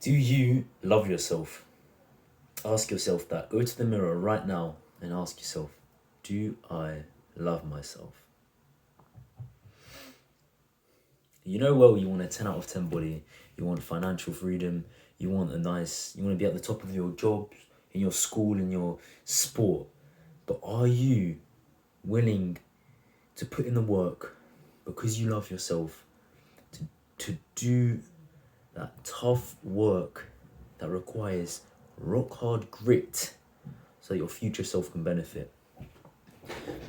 Do you love yourself? Ask yourself that. Go to the mirror right now and ask yourself, do I love myself? You know, well, you want a 10 out of 10 body, you want financial freedom, you want you want to be at the top of your job, in your school, in your sport. But are you willing to put in the work because you love yourself to do that tough work that requires rock hard grit so that your future self can benefit?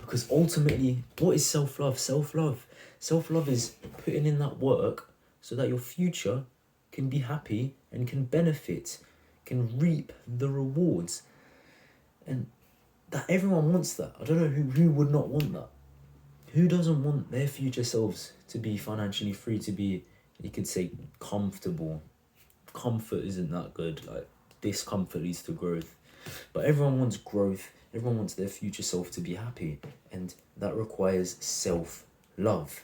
Because ultimately, what is self-love? Self-love is putting in that work so that your future can be happy and can benefit, can reap the rewards. And that everyone wants that. I don't know who would not want that. Who doesn't want their future selves to be financially free, to be, you could say, comfortable? Comfort isn't that good. Like, discomfort leads to growth. But everyone wants growth. Everyone wants their future self to be happy. And that requires self-love.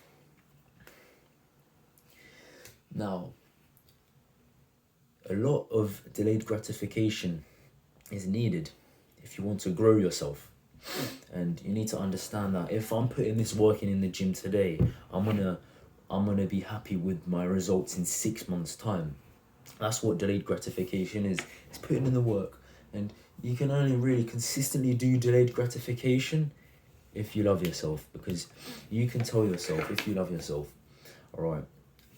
Now, a lot of delayed gratification is needed if you want to grow yourself. And you need to understand that if I'm putting this work in the gym today, I'm gonna be happy with my results in 6 months' time. That's what delayed gratification is. It's putting in the work. And you can only really consistently do delayed gratification if you love yourself. Because you can tell yourself, if you love yourself, all right,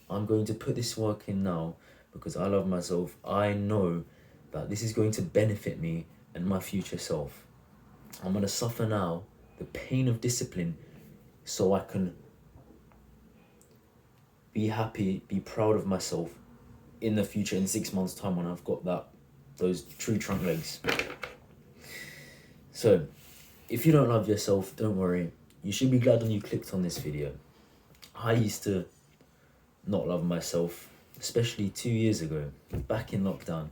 I'm going to put this work in now because I love myself. I know that this is going to benefit me and my future self. I'm going to suffer now the pain of discipline so I can be happy, be proud of myself in the future, in 6 months' time, when I've got those true trunk legs. So, if you don't love yourself, don't worry. You should be glad when you clicked on this video. I used to not love myself, especially 2 years ago, back in lockdown.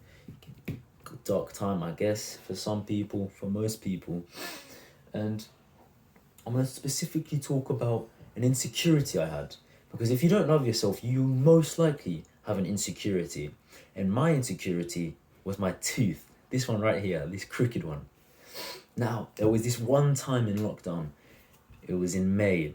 Dark time, I guess, for some people, for most people. And I'm going to specifically talk about an insecurity I had. Because if you don't love yourself, you most likely have an insecurity. And my insecurity was my tooth. This one right here, this crooked one. Now, there was this one time in lockdown. It was in May.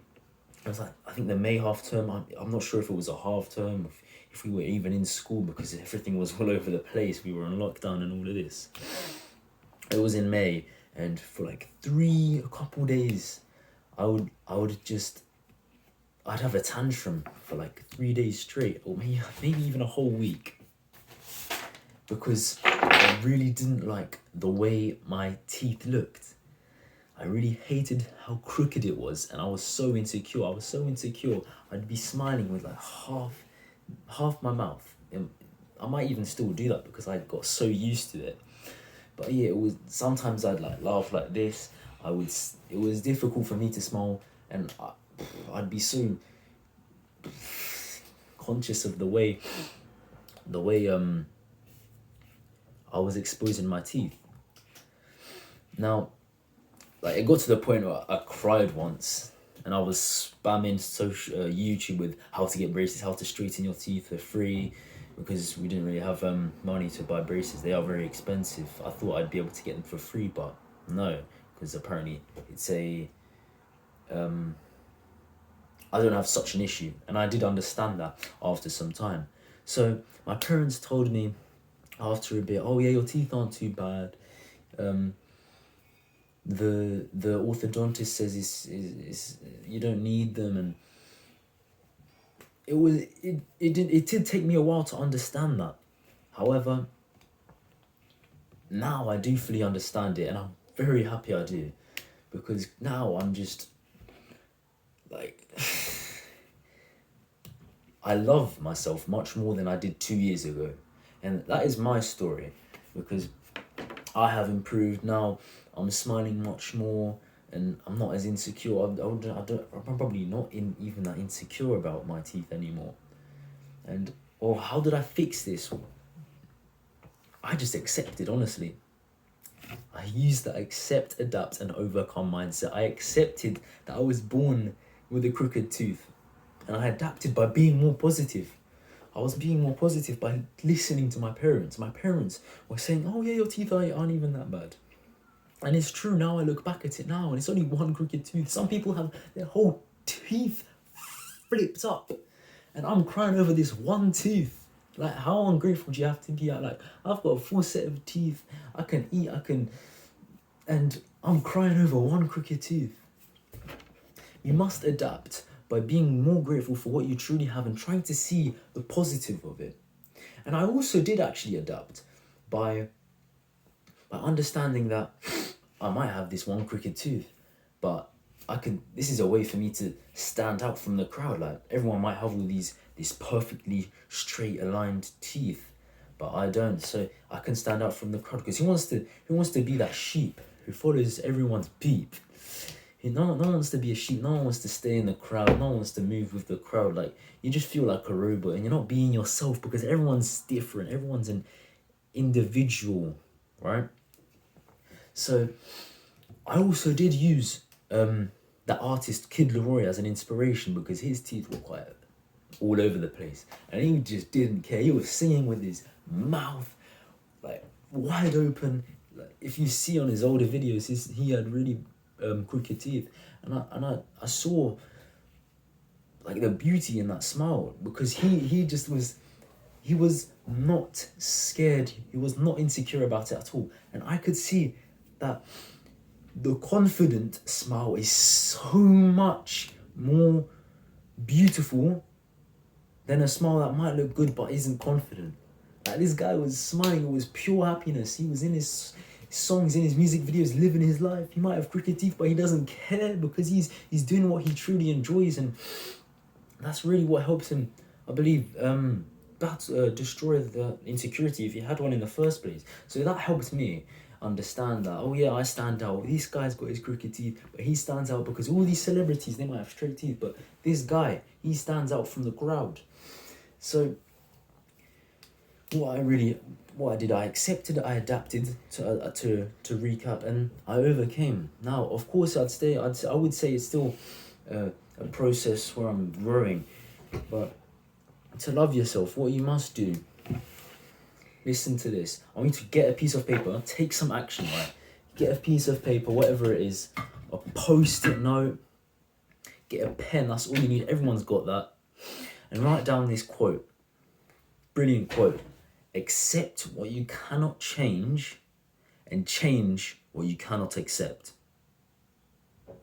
It was like, I think the May half term. I'm not sure if it was a half term, if we were even in school, because everything was all over the place. We were on lockdown and all of this. It was in May, and for like a couple days, I'd have a tantrum for like 3 days straight, or maybe even a whole week, because I really didn't like the way my teeth looked. I really hated how crooked it was, and I was so insecure. I'd be smiling with like half my mouth. I might even still do that because I got so used to it. But yeah, sometimes I'd like laugh like this. It was difficult for me to smile, and I'd be so conscious of the way I was exposing my teeth. Now, like, it got to the point where I cried once, and I was spamming YouTube with how to get braces, how to straighten your teeth for free, because we didn't really have money to buy braces. They are very expensive. I thought I'd be able to get them for free, but no, because apparently it's I don't have such an issue, and I did understand that after some time. So my parents told me after a bit, oh yeah, your teeth aren't too bad. The orthodontist says is you don't need them, and it did take me a while to understand that. However, now I do fully understand it, and I'm very happy I do, because now I'm just like I love myself much more than I did 2 years ago, and that is my story, because I have improved now. I'm smiling much more, and I'm not as insecure. I'm probably not even that insecure about my teeth anymore. And how did I fix this? I just accepted, honestly. I used the accept, adapt, and overcome mindset. I accepted that I was born with a crooked tooth, and I adapted by being more positive. I was being more positive by listening to my parents. My parents were saying, oh yeah, your teeth aren't even that bad. And it's true now, I look back at it now, and it's only one crooked tooth. Some people have their whole teeth flipped up, and I'm crying over this one tooth. Like, how ungrateful do you have to be? Like, I've got a full set of teeth, I can eat, and I'm crying over one crooked tooth. You must adapt by being more grateful for what you truly have and trying to see the positive of it. And I also did actually adapt by understanding that I might have this one crooked tooth, but this is a way for me to stand out from the crowd. Like, everyone might have all these perfectly straight aligned teeth, but I don't. So I can stand out from the crowd, because who wants to be that sheep who follows everyone's beat? No one wants to be a sheep. No one wants to stay in the crowd. No one wants to move with the crowd. Like, you just feel like a robot, and you're not being yourself, because everyone's different. Everyone's an individual, right? So I also did use the artist Kid Laroi as an inspiration, because his teeth were quite all over the place, and he just didn't care. He was singing with his mouth like wide open. Like, if you see on his older videos, he had really crooked teeth, and I saw like the beauty in that smile, because he was not scared. He was not insecure about it at all, and I could see that the confident smile is so much more beautiful than a smile that might look good but isn't confident. Like, this guy was smiling, it was pure happiness. He was in his songs, in his music videos, living his life. He might have crooked teeth, but he doesn't care, because he's doing what he truly enjoys, and that's really what helps him, I believe, destroy the insecurity if he had one in the first place. So that helped me understand that, oh yeah, I stand out. This guy's got his crooked teeth, but he stands out because all these celebrities, they might have straight teeth, but this guy, he stands out from the crowd. So what I did, I accepted, I adapted to recap, and I overcame. Now, of course, I would say it's still a process where I'm growing, but to love yourself, what you must do, listen to this. I want you to get a piece of paper, take some action, right? Get a piece of paper, whatever it is, a post-it note, get a pen, that's all you need, everyone's got that, and write down this quote. Brilliant quote. Accept what you cannot change, and change what you cannot accept.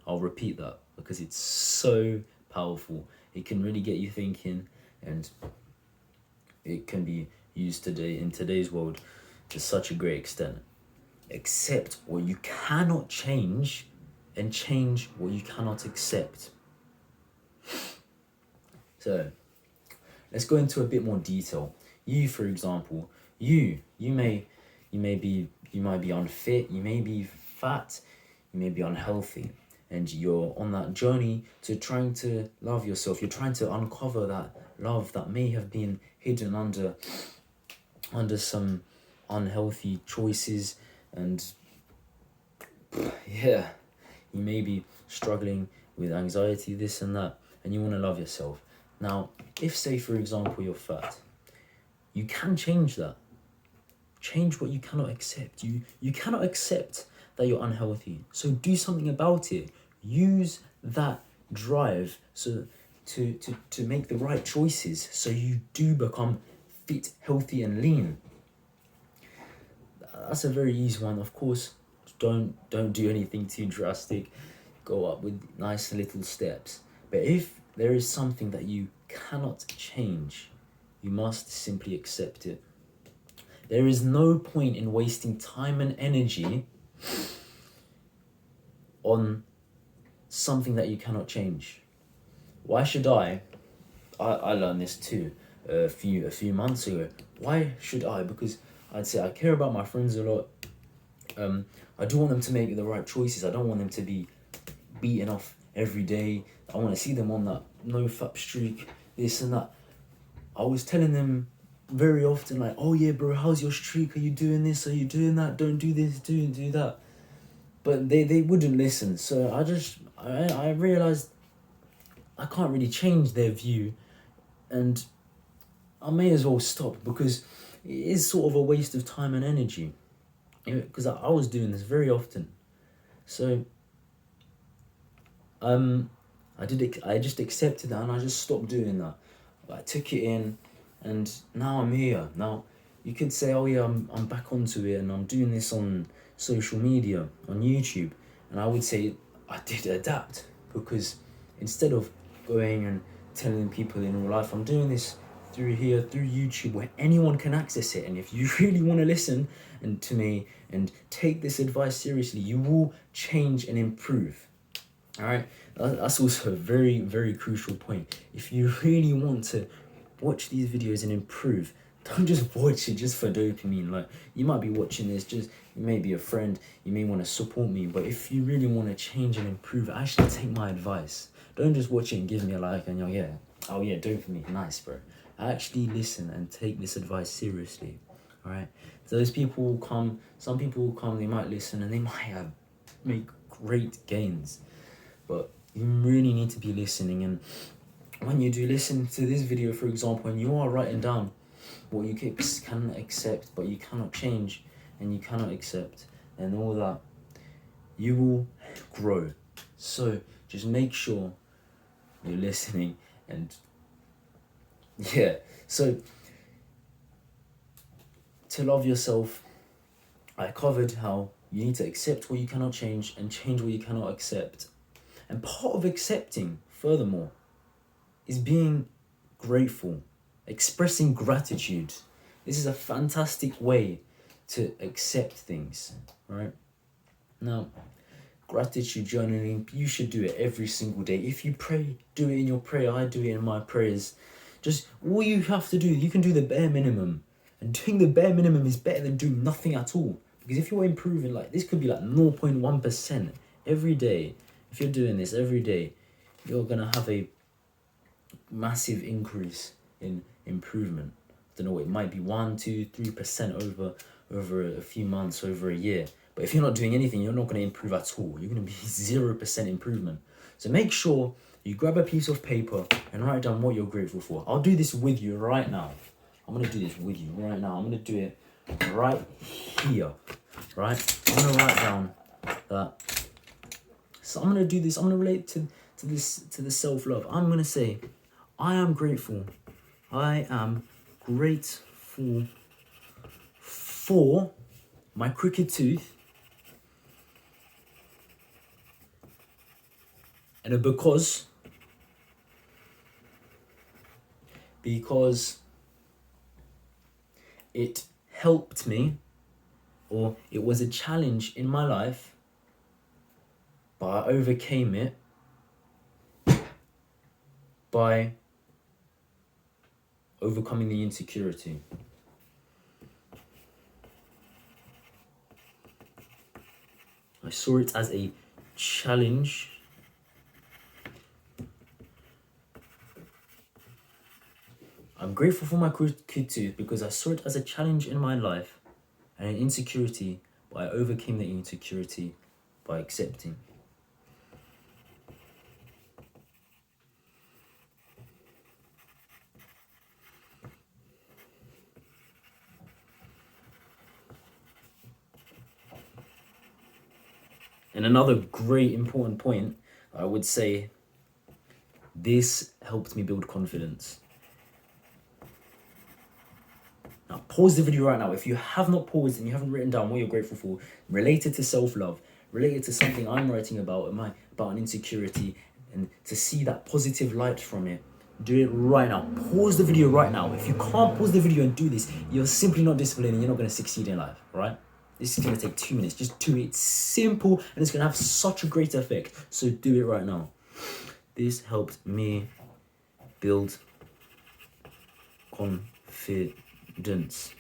I'll repeat that, because it's so powerful. It can really get you thinking, and it can be used today in today's world to such a great extent. Accept what you cannot change, and change what you cannot accept. So let's go into a bit more detail. You, for example, you might be unfit, you may be fat, you may be unhealthy, and you're on that journey to trying to love yourself. You're trying to uncover that love that may have been hidden under some unhealthy choices, and yeah, you may be struggling with anxiety, this and that, and you want to love yourself. Now, if, say, for example, you're fat, you can change that. Change what you cannot accept. You cannot accept that you're unhealthy, so do something about it. Use that drive to make the right choices, so you do become fit, healthy, and lean. That's a very easy one. Of course, don't do anything too drastic. Go up with nice little steps. But if there is something that you cannot change, you must simply accept it. There is no point in wasting time and energy on something that you cannot change. Why should I learned this too a few months ago. Why should I? Because I'd say I care about my friends a lot. I do want them to make the right choices. I don't want them to be beaten off every day. I want to see them on that no fap streak, this and that. I was telling them very often, like, oh yeah, bro, how's your streak? Are you doing this? Are you doing that? Don't do this, do that. But they wouldn't listen. So I realized I can't really change their view, and I may as well stop, because it is sort of a waste of time and energy. Because I was doing this very often. So I just accepted that, and I just stopped doing that. I took it in, and now I'm here. Now, you could say, oh yeah, I'm back onto it, and I'm doing this on social media, on YouTube. And I would say I did adapt, because instead of going and telling people in real life, I'm doing this through here, through YouTube, where anyone can access it. And if you really want to listen to me and take this advice seriously, you will change and improve. All right, that's also a very, very crucial point. If you really want to watch these videos and improve, don't just watch it just for dopamine. Like, you might be watching this just, you may be a friend, you may want to support me, but if you really want to change and improve, actually take my advice. Don't just watch it and give me a like and oh yeah, dopamine, nice, bro. Actually listen and take this advice seriously. All right, those people will come, some people will come, they might listen, and they might make great gains. But you really need to be listening. And when you do listen to this video, for example, and you are writing down what you can accept but you cannot change and you cannot accept and all that, you will grow. So just make sure you're listening. And yeah, so to love yourself, I covered how you need to accept what you cannot change and change what you cannot accept. And part of accepting, furthermore, is being grateful, expressing gratitude. This is a fantastic way to accept things, right? Now, gratitude journaling, you should do it every single day. If you pray, do it in your prayer. I do it in my prayers. Just all you have to do, you can do the bare minimum. And doing the bare minimum is better than doing nothing at all. Because if you're improving, like, this could be like 0.1% every day. If you're doing this every day, you're going to have a massive increase in improvement. I don't know, it might be 1, 2, 3% over a few months, over a year. But if you're not doing anything, you're not going to improve at all. You're going to be 0% improvement. So make sure you grab a piece of paper and write down what you're grateful for. I'll do this with you right now. I'm going to do this with you right now. I'm going to do it right here, right? I'm going to write down that. So I'm going to do this. I'm going to relate to the self-love. I'm going to say, I am grateful. I am grateful for my crooked tooth. And because it helped me, or it was a challenge in my life, but I overcame it by overcoming the insecurity. I saw it as a challenge I'm grateful for my crooked tooth because I saw it as a challenge in my life and an insecurity, but I overcame the insecurity by accepting. And another great important point, I would say, this helped me build confidence. Now pause the video right now. If you have not paused and you haven't written down what you're grateful for, related to self-love, related to something I'm writing about an insecurity, and to see that positive light from it, do it right now. Pause the video right now. If you can't pause the video and do this, you're simply not disciplined and you're not going to succeed in life, right? This is going to take 2 minutes. Just do it. It's simple and it's going to have such a great effect. So do it right now. This helped me build confidence.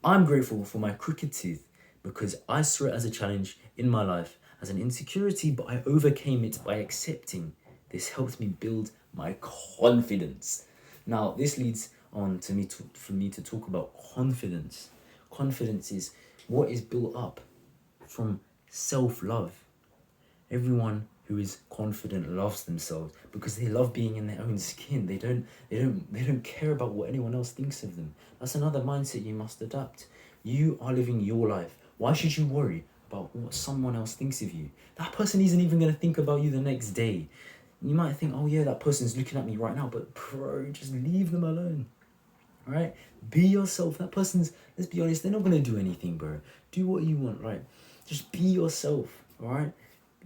I'm grateful for my crooked teeth because I saw it as a challenge in my life, as an insecurity, but I overcame it by accepting. This helped me build my confidence. Now, this leads on for me to talk about confidence. Confidence is what is built up from self-love. Everyone who is confident, loves themselves because they love being in their own skin. They don't care about what anyone else thinks of them. That's another mindset you must adapt. You are living your life. Why should you worry about what someone else thinks of you? That person isn't even going to think about you the next day. You might think, oh yeah, that person's looking at me right now, but bro, just leave them alone. Right? Be yourself. That person's, let's be honest, they're not going to do anything, bro. Do what you want, right? Just be yourself, all right?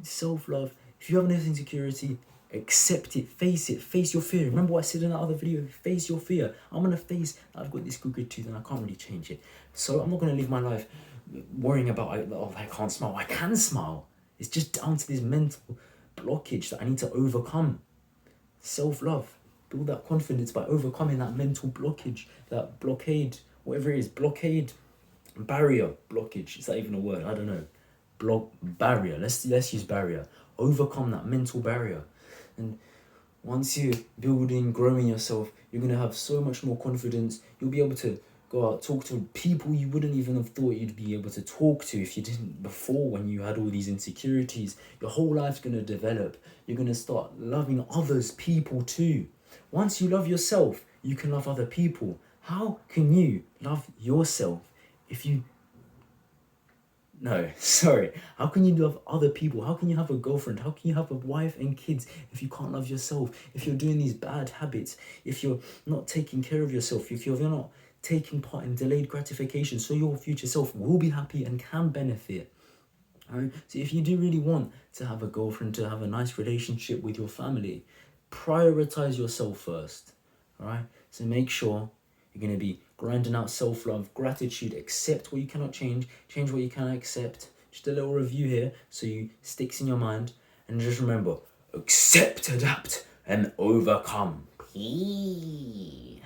Self-love. If you have an insecurity, accept it, face your fear. Remember what I said in that other video? Face your fear. I'm going to face, I've got this crooked tooth and I can't really change it. So I'm not going to live my life worrying about, oh, I can't smile. I can smile. It's just down to this mental blockage that I need to overcome. Self-love. Build that confidence by overcoming that mental blockage, that blockade, whatever it is, blockade, barrier, blockage. Is that even a word? I don't know. Barrier. Let's use barrier. Overcome that mental barrier. And once you're growing yourself, you're going to have so much more confidence. You'll be able to go out, talk to people you wouldn't even have thought you'd be able to talk to if you didn't before, when you had all these insecurities. Your whole life's going to develop. You're going to start loving others, people too. Once you love yourself, you can love other people. How can you love yourself if you... No, sorry. How can you love other people? How can you have a girlfriend? How can you have a wife and kids if you can't love yourself? If you're doing these bad habits, if you're not taking care of yourself, if you're not taking part in delayed gratification so your future self will be happy and can benefit. Right? So if you do really want to have a girlfriend, to have a nice relationship with your family, prioritize yourself first. All right? So make sure you're going to be grinding out self-love, gratitude, accept what you cannot change what you cannot accept. Just a little review here so you sticks in your mind. And just remember, accept, adapt, and overcome. Peace.